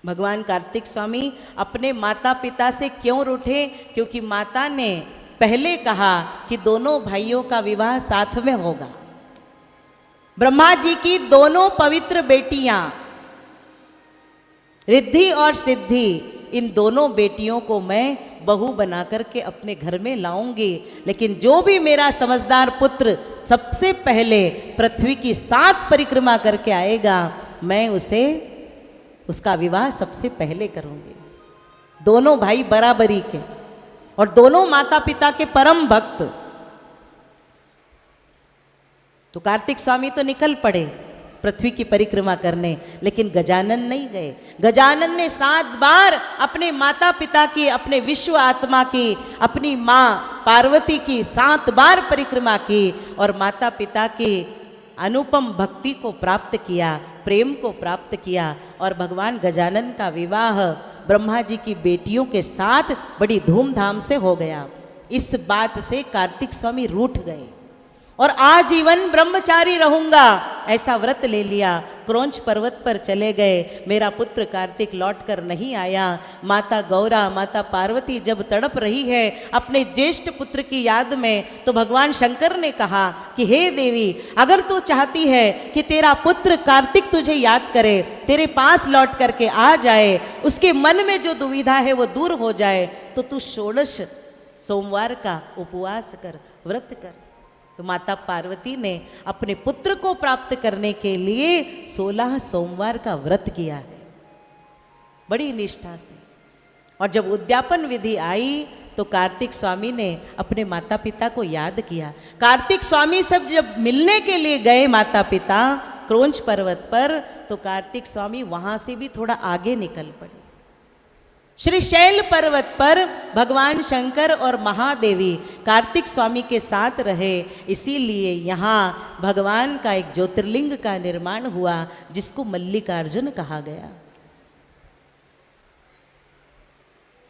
भगवान कार्तिक स्वामी अपने माता पिता से क्यों रूठे? क्योंकि माता ने पहले कहा कि दोनों भाइयों का विवाह साथ में होगा। ब्रह्मा जी की दोनों पवित्र बेटियां रिद्धि और सिद्धि, इन दोनों बेटियों को मैं बहू बना करके अपने घर में लाऊंगी, लेकिन जो भी मेरा समझदार पुत्र सबसे पहले पृथ्वी की 7 परिक्रमा करके आएगा, मैं उसका विवाह सबसे पहले करूंगी। दोनों भाई बराबरी के और दोनों माता पिता के परम भक्त। तो कार्तिक स्वामी तो निकल पड़े पृथ्वी की परिक्रमा करने, लेकिन गजानन नहीं गए। गजानन ने 7 बार अपने माता पिता की, अपने विश्व आत्मा की, अपनी माँ पार्वती की 7 बार परिक्रमा की और माता पिता की अनुपम भक्ति को प्राप्त किया, प्रेम को प्राप्त किया। और भगवान गजानन का विवाह ब्रह्मा जी की बेटियों के साथ बड़ी धूमधाम से हो गया। इस बात से कार्तिक स्वामी रूठ गए और आजीवन ब्रह्मचारी रहूंगा ऐसा व्रत ले लिया। क्रौंच पर्वत पर चले गए। मेरा पुत्र कार्तिक लौट कर नहीं आया। माता गौरा, माता पार्वती जब तड़प रही है अपने ज्येष्ठ पुत्र की याद में, तो भगवान शंकर ने कहा कि हे देवी, अगर तू चाहती है कि तेरा पुत्र कार्तिक तुझे याद करे, तेरे पास लौट करके आ जाए, उसके मन में जो दुविधा है वो दूर हो जाए, तो तू 16 सोमवार का उपवास कर, व्रत कर। तो माता पार्वती ने अपने पुत्र को प्राप्त करने के लिए 16 सोमवार का व्रत किया है, बड़ी निष्ठा से। और जब उद्यापन विधि आई तो कार्तिक स्वामी ने अपने माता पिता को याद किया। कार्तिक स्वामी सब जब मिलने के लिए गए माता पिता क्रौंच पर्वत पर, तो कार्तिक स्वामी वहां से भी थोड़ा आगे निकल पड़े। श्रीशैल पर्वत पर भगवान शंकर और महादेवी कार्तिक स्वामी के साथ रहे, इसीलिए यहाँ भगवान का एक ज्योतिर्लिंग का निर्माण हुआ जिसको मल्लिकार्जुन कहा गया।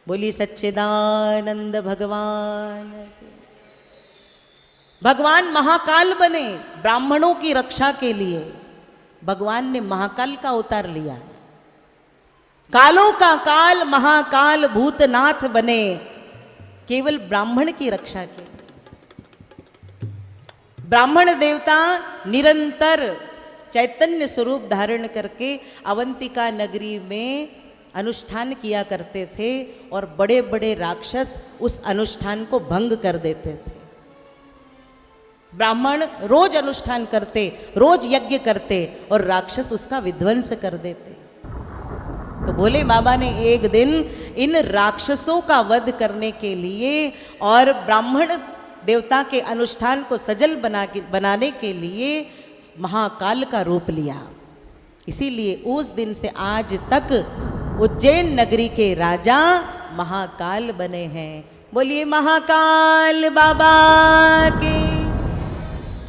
बोली सच्चिदानंद भगवान। भगवान महाकाल बने ब्राह्मणों की रक्षा के लिए। भगवान ने महाकाल का अवतार लिया। कालों का काल महाकाल भूतनाथ बने केवल ब्राह्मण की रक्षा के लिए। ब्राह्मण देवता निरंतर चैतन्य स्वरूप धारण करके अवंतिका नगरी में अनुष्ठान किया करते थे और बड़े बड़े राक्षस उस अनुष्ठान को भंग कर देते थे। ब्राह्मण रोज अनुष्ठान करते, रोज यज्ञ करते और राक्षस उसका विध्वंस कर देते। तो भोले बाबा ने एक दिन इन राक्षसों का वध करने के लिए और ब्राह्मण देवता के अनुष्ठान को सजल बनाने के लिए महाकाल का रूप लिया। इसीलिए उस दिन से आज तक उज्जैन नगरी के राजा महाकाल बने हैं। बोलिए महाकाल बाबा के।